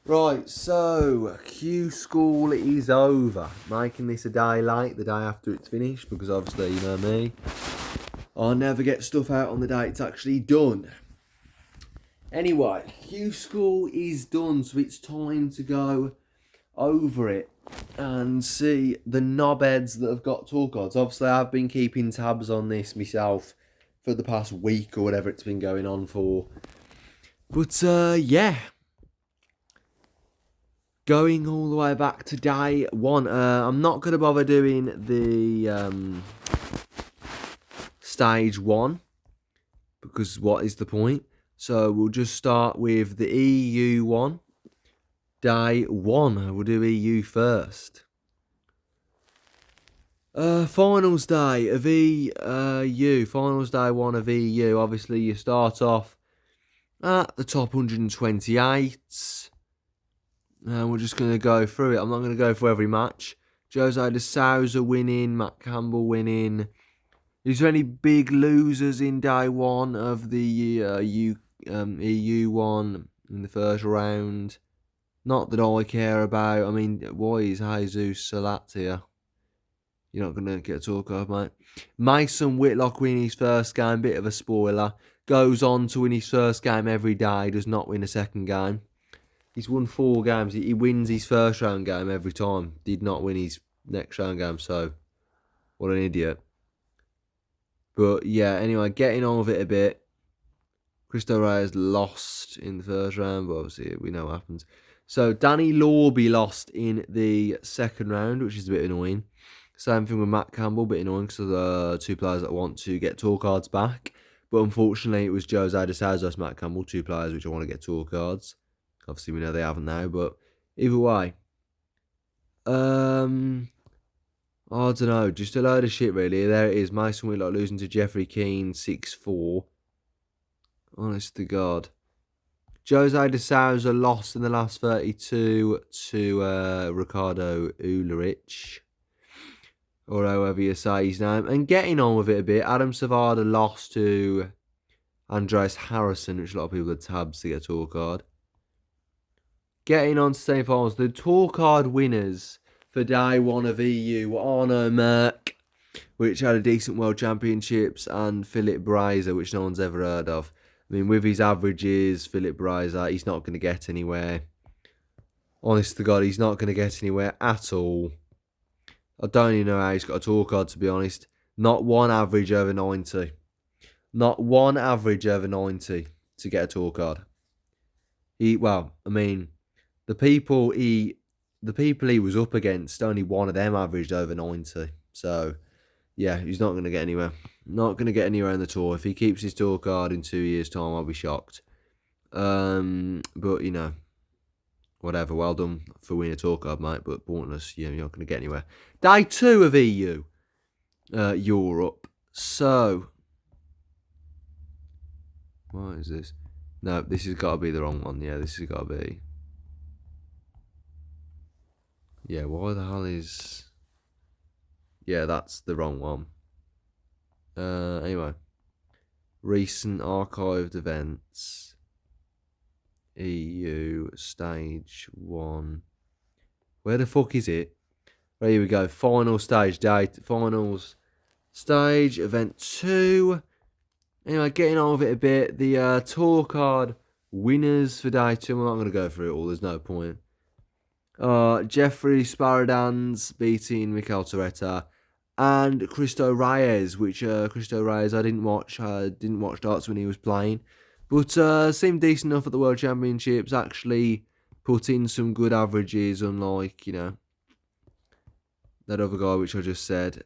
Right, so Q School is over. Making this a day late, the day after it's finished, because obviously, you know me, I never get stuff out on the day it's actually done. Anyway, Q School is done, so it's time to go over it and see the knobheads that have got tour cards. Obviously, I've been keeping tabs on this myself for the past week or whatever it's been going on for. But yeah, going all the way back to day one. I'm not going to bother doing the stage one because what is the point? So we'll just start with the EU one. Day one, we'll do EU first. Finals day of EU. Finals day one of EU. Obviously, you start off at the top 128. And we're just going to go through it. I'm not going to go through every match. Jose de Souza winning, Matt Campbell winning. Is there any big losers in day one of the EU one in the first round? Not that I care about. I mean, why is Jesus Salat here? You're not going to get a talk of, mate. Mason Whitlock winning his first game, bit of a spoiler. Goes on to win his first game every day, does not win a second game. He's won 4 games. He wins his first round game every time. Did not win his next round game, so what an idiot. But yeah, anyway, getting on with it a bit. Cristo Reyes lost in the first round, but obviously we know what happens. So Danny Lorby lost in the second round, which is a bit annoying. Same thing with Matt Campbell, a bit annoying because of the 2 players that want to get tour cards back. But unfortunately, it was Jose de Souza, Matt Campbell, 2 players which I want to get tour cards. Obviously, we know they haven't now, but either way. I don't know, just a load of shit, really. There it is, Mason Whitlock losing to Jeffrey Keane, 6-4. Honest to God. Jose de Souza lost in the last 32 to Ricardo Ulrich, or however you say his name. And getting on with it a bit, Adam Savada lost to Andreas Harrison, which a lot of people had tabs to get a tour card. Getting on to semi-finals, the tour card winners for day one of EU were Arno Merck, which had a decent World Championships, and Philip Brazier, which no one's ever heard of. I mean, with his averages, Philip Brazier, he's not going to get anywhere. Honest to God, he's not going to get anywhere at all. I don't even know how he's got a tour card, to be honest. Not one average over 90. Not one average over 90 to get a tour card. The people he was up against, only one of them averaged over 90. So, yeah, he's not going to get anywhere. Not going to get anywhere in the tour. If he keeps his tour card in 2 years' time, I'll be shocked. But, you know, whatever. Well done for winning a tour card, mate. But pointless. You're not going to get anywhere. Day 2 of EU. Europe. So, what is this? No, this has got to be the wrong one. Yeah, this has got to be. Yeah, why the hell is... Yeah, that's the wrong one. Anyway. Recent archived events. EU stage 1. Where the fuck is it? There here we go. Final stage date. Finals stage event 2. Anyway, getting on with it a bit. The tour card winners for day 2. I'm not going to go through it all. There's no point. Jeffrey Sparadans beating Mikel Torretta, and Cristo Reyes, which Cristo Reyes I didn't watch. I didn't watch darts when he was playing, but seemed decent enough at the World Championships. Actually put in some good averages, unlike, you know, that other guy which I just said.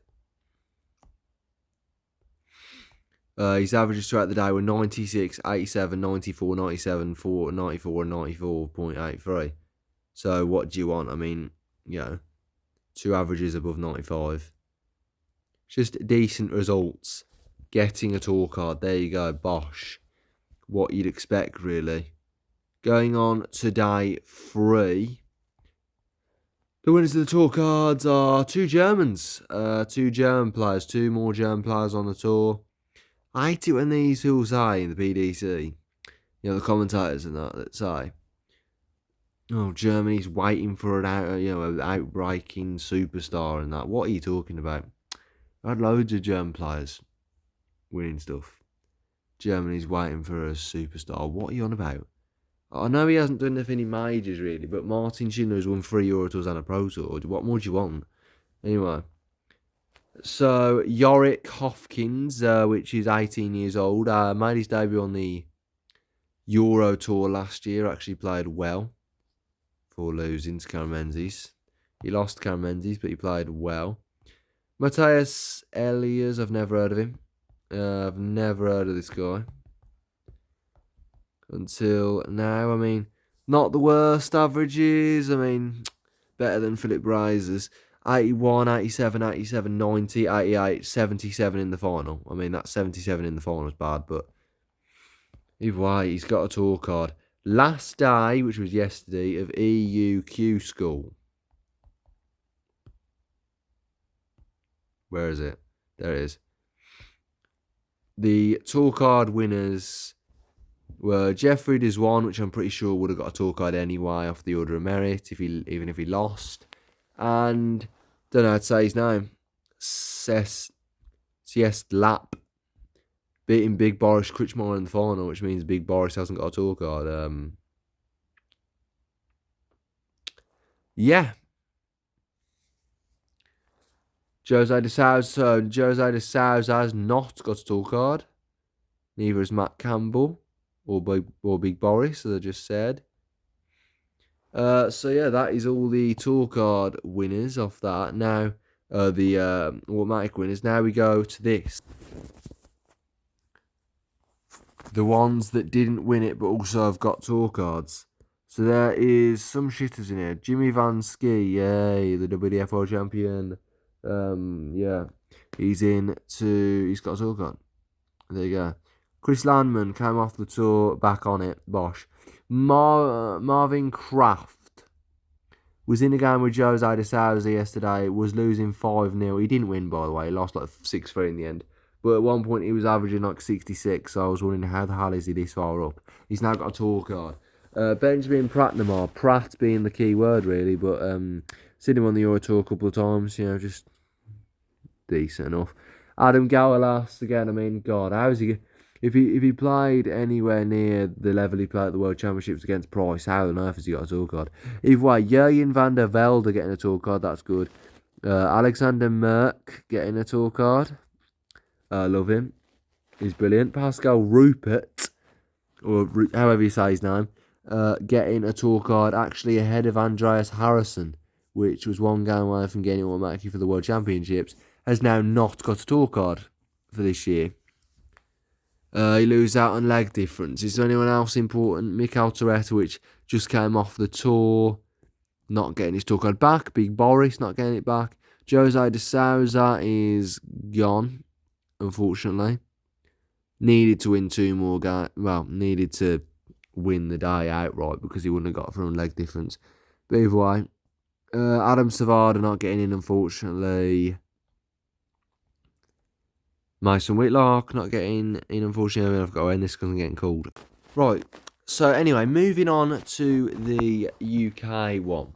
His averages throughout the day were 96, 87, 94, 97, 4, 94, and 94.83. So what do you want? I mean, you know, 2 averages above 95. Just decent results. Getting a tour card. There you go. Bosh. What you'd expect, really. Going on to day 3. The winners of the tour cards are 2 Germans. 2 German players. 2 more German players on the tour. I hate it when these people say in the PDC, you know, the commentators and that say, Oh, Germany's waiting for an outbreaking superstar and that. What are you talking about? I had loads of German players winning stuff. Germany's waiting for a superstar. What are you on about? I know he hasn't done anything in majors really, but Martin Schindler's won 3 Euro Tours and a Pro Tour. What more do you want? Anyway, so Yorick Hofkins, which is 18 years old, made his debut on the Euro Tour last year. Actually played well for losing to Cameron Menzies. He lost to Cameron Menzies, but he played well. Matthias Elias, I've never heard of him. I've never heard of this guy until now. I mean, not the worst averages. I mean, better than Philip Bryzer's. 81, 87, 87, 90, 88, 77 in the final. I mean, that 77 in the final is bad, but either way, he's got a tour card. Last day, which was yesterday, of EUQ school. Where is it? There it is. The tour card winners were Jeffrey Deswan, which I'm pretty sure would have got a tour card anyway off the Order of Merit, even if he lost. And, don't know how to say his name. Siest Lap. Beating Big Boris Kritschmar in the final, which means Big Boris hasn't got a tour card. Yeah. Jose de Sousa has not got a tour card. Neither has Matt Campbell or Big Boris, as I just said. So yeah, that is all the tour card winners off that. Now, the automatic winners. Now we go to this. The ones that didn't win it but also have got tour cards. So there is some shitters in here. Jimmy Van Ski, yay, the WDF World Champion. Yeah, he's got a tour card. There you go. Chris Landman came off the tour, back on it, bosh. Marvin Kraft was in a game with Jose de Sousa yesterday, was losing 5-0. He didn't win, by the way. He lost like 6-3 in the end. But at one point, he was averaging like 66, so I was wondering how the hell is he this far up? He's now got a tour card. Benjamin Pratt Pratt being the key word, really, but seen him on the Euro Tour a couple of times, just decent enough. Adam Gawlas, again, I mean, God, how is he... If he played anywhere near the level he played at the World Championships against Price, how on earth has he got a tour card? Either way, Jurgen van der Velde getting a tour card, that's good. Alexander Merck getting a tour card. Love him. He's brilliant. Pascal Rupert, or however you say his name, getting a tour card actually ahead of Andreas Harrison, which was one game away from getting it automatically for the World Championships, has now not got a tour card for this year. He loses out on leg difference. Is there anyone else important? Mikhail Toretta, which just came off the tour, not getting his tour card back. Big Boris not getting it back. Jose de Sousa is gone, unfortunately. Needed to win 2 more games. Well, needed to win the day outright because he wouldn't have got through on leg difference. But either way, Adam Savard not getting in, unfortunately. Mason Whitlock not getting in, unfortunately. I've got to end this because I'm getting called. Right, so anyway, moving on to the UK one,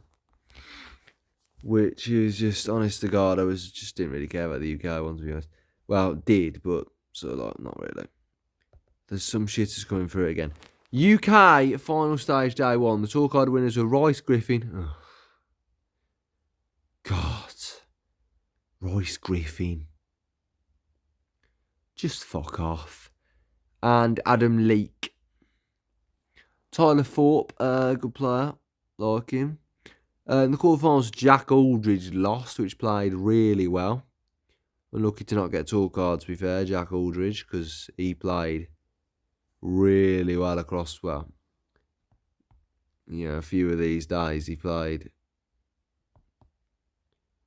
which is just, honest to God, didn't really care about the UK one, to be honest. Well, did, but sort of like, not really. There's some shitters coming through it again. UK final stage day 1. The tour card winners were Royce Griffin. Oh. God. Royce Griffin. Just fuck off. And Adam Leake. Tyler Thorpe, good player. Like him. In the quarterfinals, Jack Aldridge lost, which played really well. Unlucky to not get tour cards, to be fair, Jack Aldridge, because he played really well across, well, a few of these days he played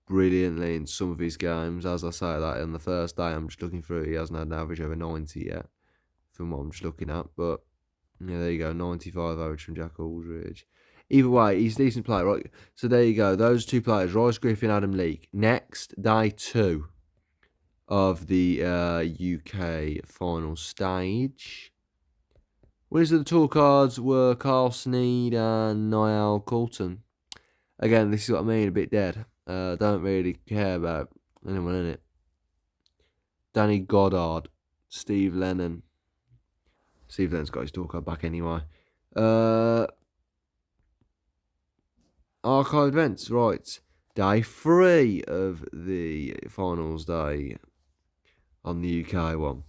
brilliantly in some of his games. As I say that, on the first day I'm just looking through, he hasn't had an average over 90 yet, from what I'm just looking at, but there you go, 95 average from Jack Aldridge. Either way, he's a decent player, right? So there you go, those 2 players, Royce Griffin, Adam Leake. Next, day 2 of the UK final stage. Winners of the tour cards were Carl Sneed and Niall Coulton. Again, this is what I mean, a bit dead. Don't really care about anyone in it. Danny Goddard, Steve Lennon. Steve Lennon's got his tour card back anyway. Archive events, right. Day 3 of the finals day on the UK one.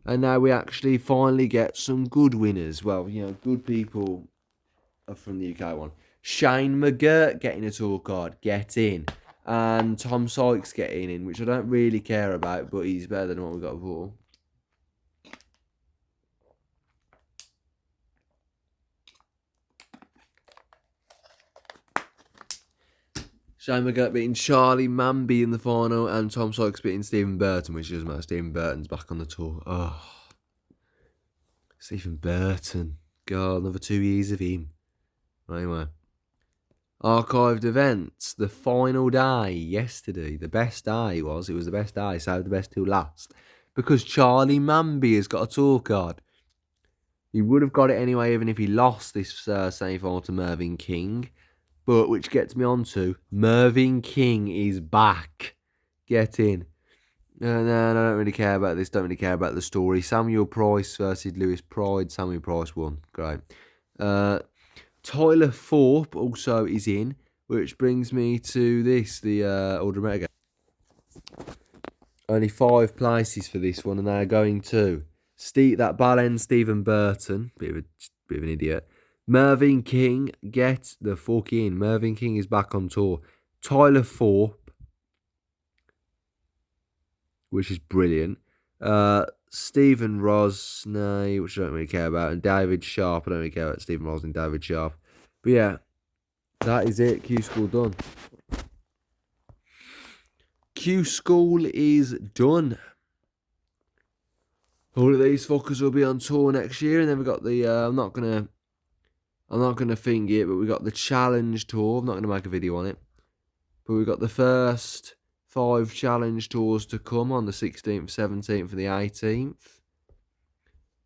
And now we actually finally get some good winners. Well, good people from the UK one. Shane McGirt getting a tour card, get in. And Tom Sykes getting in, which I don't really care about, but he's better than what we got before. Shane McGirt beating Charlie Manby in the final, and Tom Sykes beating Stephen Burton, which doesn't matter. Stephen Burton's back on the tour. Oh, Stephen Burton. God, another 2 years of him. Anyway. Archived events. The final day yesterday. The best day it was the best day. Saved the best till last. Because Charlie Manby has got a tour card. He would have got it anyway, even if he lost this semi-final to Mervyn King. But, which gets me on to, Mervyn King is back. Get in. No, I don't really care about this. Don't really care about the story. Samuel Price versus Lewis Pride. Samuel Price won. Great. Tyler Thorpe also is in, which brings me to this, the Aldrin Mega. Only 5 places for this one, and they're going to that ball-end Stephen Burton, bit of an idiot. Mervyn King, get the fuck in. Mervyn King is back on tour. Tyler Thorpe, which is brilliant. Stephen Rosnay, which I don't really care about, and David Sharp. I don't really care about Stephen Rosnay and David Sharp. But yeah, that is it. Q School done. Q School is done. All of these fuckers will be on tour next year, and then we got the I'm not gonna thing it, but we got the challenge tour. I'm not gonna make a video on it, but we got the first 5 challenge tours to come on the 16th, 17th, and the 18th.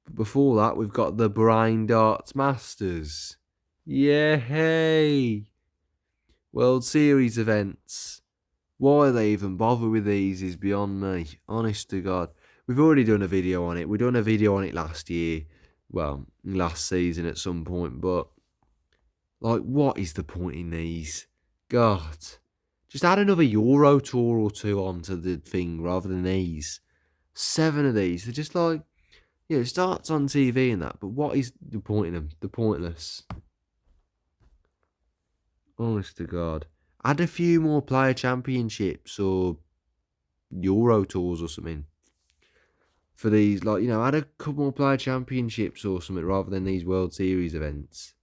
But before that, we've got the Brain Darts Masters. Yay! World Series events. Why they even bother with these is beyond me. Honest to God. We've already done a video on it. We done a video on it last year. Well, last season at some point. But, like, what is the point in these? God. Just add another Euro Tour or 2 onto the thing rather than these. 7 of these. They're just like, it starts on TV and that. But what is the point in them? They're pointless. Honest to God. Add a few more player championships or Euro Tours or something. For these, like, add a couple more player championships or something rather than these World Series events.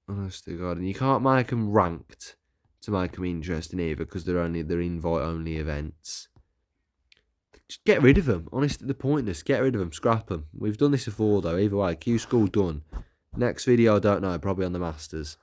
Honest to God. And you can't make them ranked to make them interesting either because they're invite-only events. Just get rid of them. Honestly, they're pointless. Get rid of them. Scrap them. We've done this before, though. Either way, Q School done. Next video, I don't know. Probably on the Masters.